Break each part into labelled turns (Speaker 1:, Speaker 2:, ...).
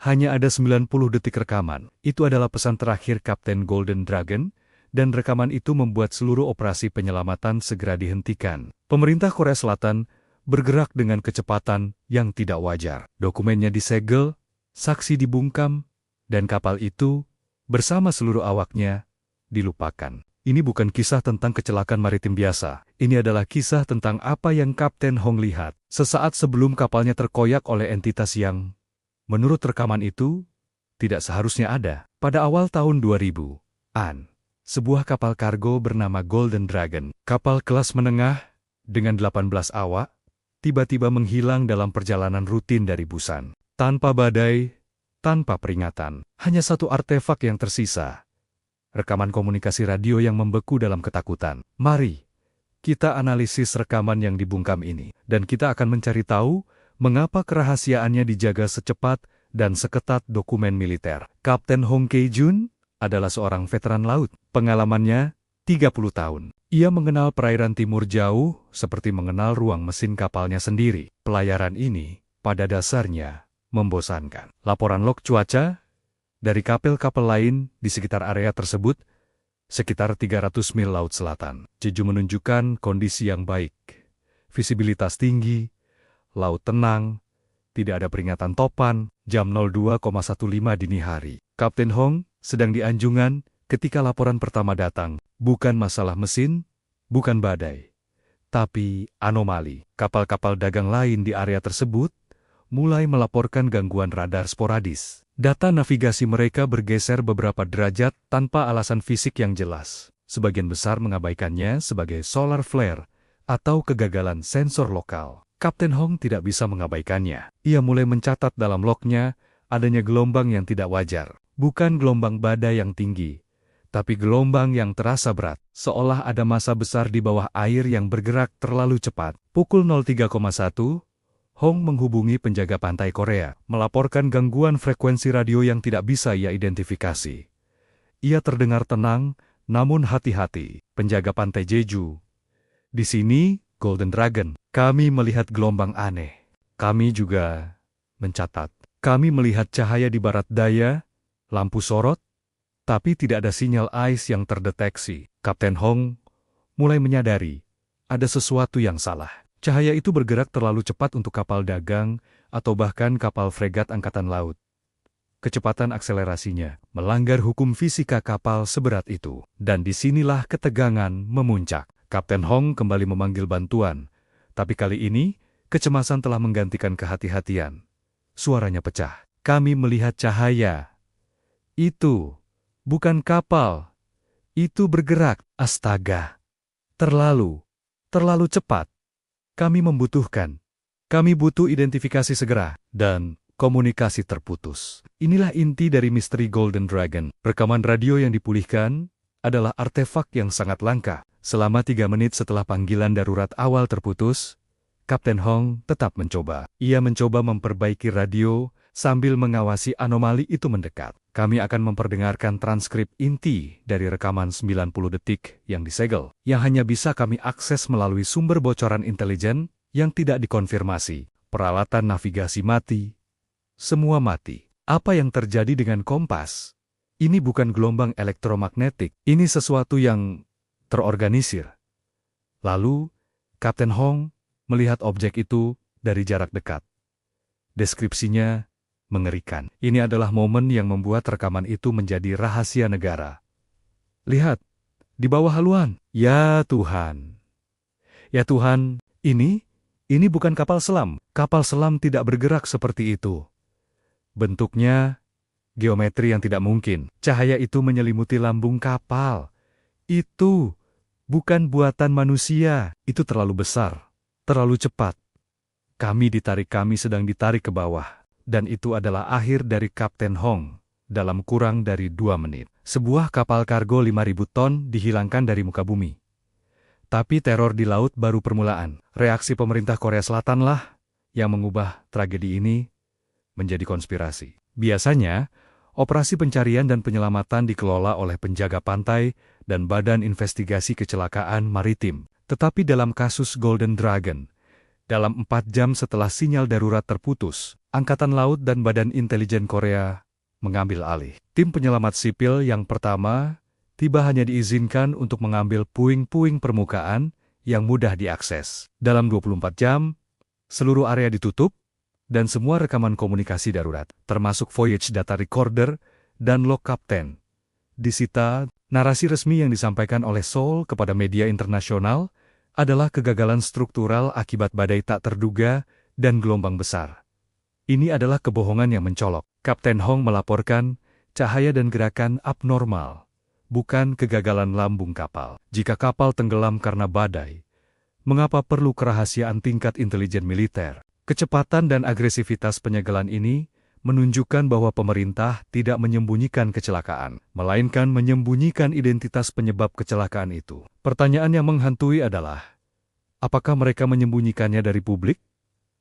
Speaker 1: Hanya ada 90 detik rekaman. Itu adalah pesan terakhir Kapten Golden Dragon, dan rekaman itu membuat seluruh operasi penyelamatan segera dihentikan. Pemerintah Korea Selatan bergerak dengan kecepatan yang tidak wajar. Dokumennya disegel, saksi dibungkam, dan kapal itu, bersama seluruh awaknya, dilupakan. Ini bukan kisah tentang kecelakaan maritim biasa. Ini adalah kisah tentang apa yang Kapten Hong lihat sesaat sebelum kapalnya terkoyak oleh entitas yang, menurut rekaman itu, tidak seharusnya ada. Pada awal tahun 2000-an, sebuah kapal kargo bernama Golden Dragon, kapal kelas menengah dengan 18 awak, tiba-tiba menghilang dalam perjalanan rutin dari Busan. Tanpa badai, tanpa peringatan, hanya satu artefak yang tersisa. Rekaman komunikasi radio yang membeku dalam ketakutan. Mari, kita analisis rekaman yang dibungkam ini. Dan kita akan mencari tahu mengapa kerahasiaannya dijaga secepat dan seketat dokumen militer. Kapten Hong Kei-jun adalah seorang veteran laut. Pengalamannya 30 tahun. Ia mengenal perairan timur jauh seperti mengenal ruang mesin kapalnya sendiri. Pelayaran ini, pada dasarnya, membosankan. Laporan log cuaca dari kapal-kapal lain di sekitar area tersebut, sekitar 300 mil laut selatan. Jeju menunjukkan kondisi yang baik. Visibilitas tinggi, laut tenang, tidak ada peringatan topan, jam 02.15 dini hari. Kapten Hong sedang di anjungan ketika laporan pertama datang. Bukan masalah mesin, bukan badai, tapi anomali. Kapal-kapal dagang lain di area tersebut mulai melaporkan gangguan radar sporadis. Data navigasi mereka bergeser beberapa derajat tanpa alasan fisik yang jelas. Sebagian besar mengabaikannya sebagai solar flare atau kegagalan sensor lokal. Kapten Hong tidak bisa mengabaikannya. Ia mulai mencatat dalam lognya adanya gelombang yang tidak wajar. Bukan gelombang badai yang tinggi, tapi gelombang yang terasa berat, seolah ada massa besar di bawah air yang bergerak terlalu cepat. Pukul 03.1, Hong menghubungi penjaga pantai Korea, melaporkan gangguan frekuensi radio yang tidak bisa ia identifikasi. Ia terdengar tenang, namun hati-hati. Penjaga pantai Jeju. Di sini, Golden Dragon, kami melihat gelombang aneh. Kami juga mencatat. Kami melihat cahaya di barat daya, lampu sorot, tapi tidak ada sinyal ice yang terdeteksi. Kapten Hong mulai menyadari ada sesuatu yang salah. Cahaya itu bergerak terlalu cepat untuk kapal dagang atau bahkan kapal fregat angkatan laut. Kecepatan akselerasinya melanggar hukum fisika kapal seberat itu. Dan disinilah ketegangan memuncak. Kapten Hong kembali memanggil bantuan. Tapi kali ini, kecemasan telah menggantikan kehati-hatian. Suaranya pecah. Kami melihat cahaya. Itu bukan kapal. Itu bergerak. Astaga. Terlalu cepat. Kami butuh identifikasi segera, dan komunikasi terputus. Inilah inti dari misteri Golden Dragon. Rekaman radio yang dipulihkan adalah artefak yang sangat langka. Selama 3 menit setelah panggilan darurat awal terputus, Kapten Hong tetap mencoba. Ia mencoba memperbaiki radio sambil mengawasi anomali itu mendekat. Kami akan memperdengarkan transkrip inti dari rekaman 90 detik yang disegel, yang hanya bisa kami akses melalui sumber bocoran intelijen yang tidak dikonfirmasi. Peralatan navigasi mati. Semua mati. Apa yang terjadi dengan kompas? Ini bukan gelombang elektromagnetik. Ini sesuatu yang terorganisir. Lalu, Kapten Hong melihat objek itu dari jarak dekat. Deskripsinya mengerikan. Ini adalah momen yang membuat rekaman itu menjadi rahasia negara. Lihat, di bawah haluan. Ya Tuhan. Ya Tuhan, ini bukan kapal selam. Kapal selam tidak bergerak seperti itu. Bentuknya, geometri yang tidak mungkin. Cahaya itu menyelimuti lambung kapal. Itu bukan buatan manusia. Itu terlalu besar, terlalu cepat. Kami sedang ditarik ke bawah. Dan itu adalah akhir dari Kapten Hong. Dalam kurang dari 2 menit, sebuah kapal kargo 5.000 ton dihilangkan dari muka bumi. Tapi teror di laut baru permulaan. Reaksi pemerintah Korea Selatan yang mengubah tragedi ini menjadi konspirasi. Biasanya, operasi pencarian dan penyelamatan dikelola oleh penjaga pantai dan Badan Investigasi Kecelakaan Maritim. Tetapi dalam kasus Golden Dragon, Dalam 4 jam setelah sinyal darurat terputus, Angkatan Laut dan Badan Intelijen Korea mengambil alih. Tim penyelamat sipil yang pertama tiba hanya diizinkan untuk mengambil puing-puing permukaan yang mudah diakses. Dalam 24 jam, seluruh area ditutup dan semua rekaman komunikasi darurat, termasuk voyage data recorder dan log kapten, disita. Narasi resmi yang disampaikan oleh Seoul kepada media internasional adalah kegagalan struktural akibat badai tak terduga dan gelombang besar. Ini adalah kebohongan yang mencolok. Kapten Hong melaporkan cahaya dan gerakan abnormal, bukan kegagalan lambung kapal. Jika kapal tenggelam karena badai, mengapa perlu kerahasiaan tingkat intelijen militer? Kecepatan dan agresivitas penyegelan ini menunjukkan bahwa pemerintah tidak menyembunyikan kecelakaan, melainkan menyembunyikan identitas penyebab kecelakaan itu. Pertanyaan yang menghantui adalah, apakah mereka menyembunyikannya dari publik?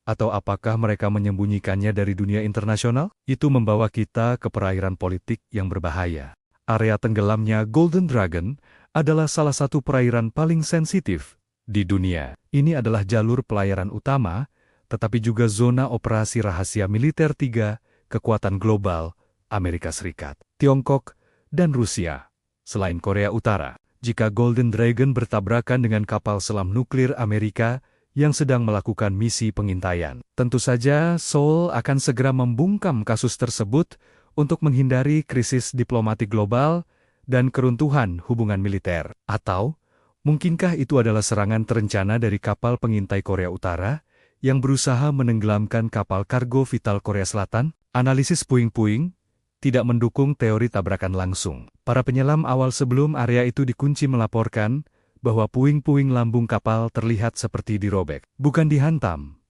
Speaker 1: Atau apakah mereka menyembunyikannya dari dunia internasional? Itu membawa kita ke perairan politik yang berbahaya. Area tenggelamnya Golden Dragon adalah salah satu perairan paling sensitif di dunia. Ini adalah jalur pelayaran utama, tetapi juga zona operasi rahasia militer 3 kekuatan global, Amerika Serikat, Tiongkok, dan Rusia. Selain Korea Utara, jika Golden Dragon bertabrakan dengan kapal selam nuklir Amerika yang sedang melakukan misi pengintaian, tentu saja Seoul akan segera membungkam kasus tersebut untuk menghindari krisis diplomatik global dan keruntuhan hubungan militer. Atau, mungkinkah itu adalah serangan terencana dari kapal pengintai Korea Utara yang berusaha menenggelamkan kapal kargo vital Korea Selatan? Analisis puing-puing tidak mendukung teori tabrakan langsung. Para penyelam awal sebelum area itu dikunci melaporkan bahwa puing-puing lambung kapal terlihat seperti dirobek, bukan dihantam.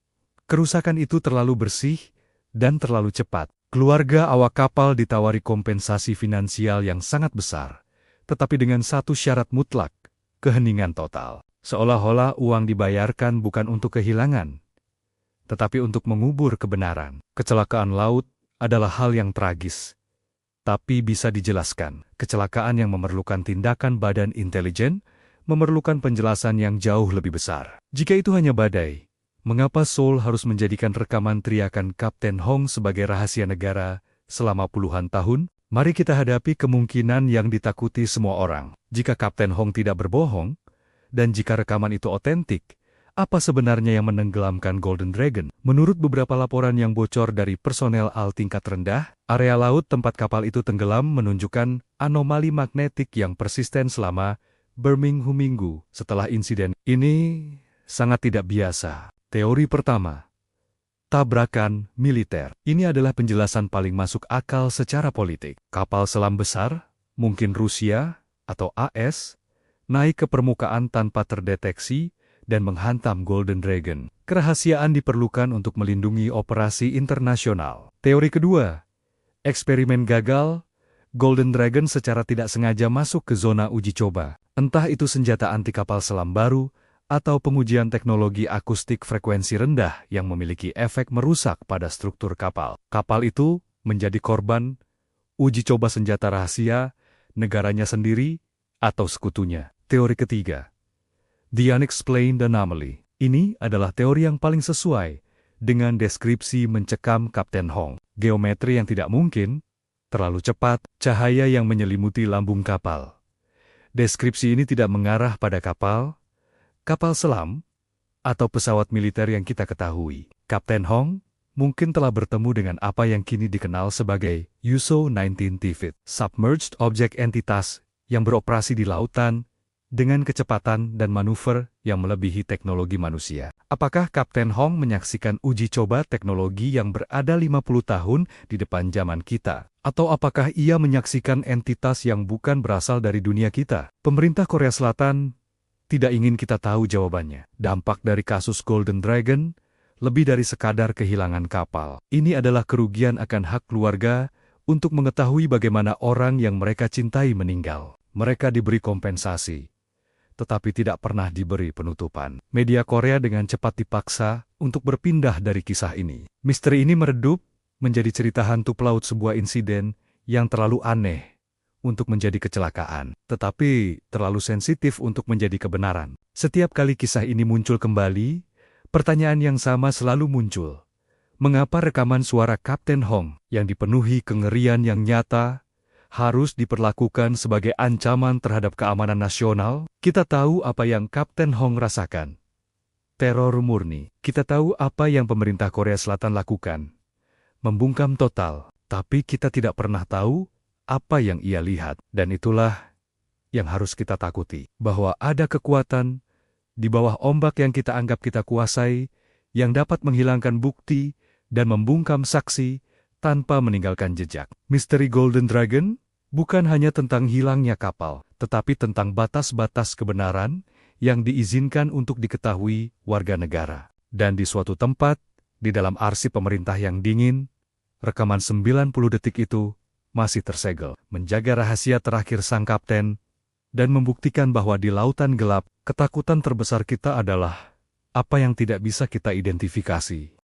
Speaker 1: Kerusakan itu terlalu bersih dan terlalu cepat. Keluarga awak kapal ditawari kompensasi finansial yang sangat besar, tetapi dengan satu syarat mutlak, keheningan total. Seolah-olah uang dibayarkan bukan untuk kehilangan, tetapi untuk mengubur kebenaran. Kecelakaan laut adalah hal yang tragis, tapi bisa dijelaskan. Kecelakaan yang memerlukan tindakan badan intelijen memerlukan penjelasan yang jauh lebih besar. Jika itu hanya badai, mengapa Seoul harus menjadikan rekaman teriakan Kapten Hong sebagai rahasia negara selama puluhan tahun? Mari kita hadapi kemungkinan yang ditakuti semua orang. Jika Kapten Hong tidak berbohong, dan jika rekaman itu otentik, apa sebenarnya yang menenggelamkan Golden Dragon? Menurut beberapa laporan yang bocor dari personel AL tingkat rendah, area laut tempat kapal itu tenggelam menunjukkan anomali magnetik yang persisten selama berminggu-minggu setelah insiden. Ini sangat tidak biasa. Teori pertama, tabrakan militer. Ini adalah penjelasan paling masuk akal secara politik. Kapal selam besar, mungkin Rusia atau AS, naik ke permukaan tanpa terdeteksi dan menghantam Golden Dragon. Kerahasiaan diperlukan untuk melindungi operasi internasional. Teori kedua, eksperimen gagal, Golden Dragon secara tidak sengaja masuk ke zona uji coba. Entah itu senjata anti kapal selam baru, atau pengujian teknologi akustik frekuensi rendah yang memiliki efek merusak pada struktur kapal. Kapal itu menjadi korban uji coba senjata rahasia, negaranya sendiri, atau sekutunya. Teori ketiga, The Unexplained Anomaly. Ini adalah teori yang paling sesuai dengan deskripsi mencekam Kapten Hong. Geometri yang tidak mungkin, terlalu cepat, cahaya yang menyelimuti lambung kapal. Deskripsi ini tidak mengarah pada kapal selam, atau pesawat militer yang kita ketahui. Kapten Hong mungkin telah bertemu dengan apa yang kini dikenal sebagai USO-19 TIFIT, Submerged Object Entitas yang beroperasi di lautan, dengan kecepatan dan manuver yang melebihi teknologi manusia. Apakah Kapten Hong menyaksikan uji coba teknologi yang berada 50 tahun di depan zaman kita? Atau apakah ia menyaksikan entitas yang bukan berasal dari dunia kita? Pemerintah Korea Selatan tidak ingin kita tahu jawabannya. Dampak dari kasus Golden Dragon lebih dari sekadar kehilangan kapal. Ini adalah kerugian akan hak keluarga untuk mengetahui bagaimana orang yang mereka cintai meninggal. Mereka diberi kompensasi, tetapi tidak pernah diberi penutupan. Media Korea dengan cepat dipaksa untuk berpindah dari kisah ini. Misteri ini meredup menjadi cerita hantu pelaut, sebuah insiden yang terlalu aneh untuk menjadi kecelakaan, tetapi terlalu sensitif untuk menjadi kebenaran. Setiap kali kisah ini muncul kembali, Pertanyaan yang sama selalu muncul. Mengapa rekaman suara Kapten Hong yang dipenuhi kengerian yang nyata harus diperlakukan sebagai ancaman terhadap keamanan nasional? Kita tahu apa yang Kapten Hong rasakan. Teror murni. Kita tahu apa yang pemerintah Korea Selatan lakukan. Membungkam total. Tapi kita tidak pernah tahu apa yang ia lihat. Dan itulah yang harus kita takuti. Bahwa ada kekuatan di bawah ombak yang kita anggap kita kuasai, yang dapat menghilangkan bukti dan membungkam saksi tanpa meninggalkan jejak. Misteri Golden Dragon bukan hanya tentang hilangnya kapal, tetapi tentang batas-batas kebenaran yang diizinkan untuk diketahui warga negara. Dan di suatu tempat, di dalam arsip pemerintah yang dingin, rekaman 90 detik itu masih tersegel, menjaga rahasia terakhir sang kapten, dan membuktikan bahwa di lautan gelap, ketakutan terbesar kita adalah apa yang tidak bisa kita identifikasi.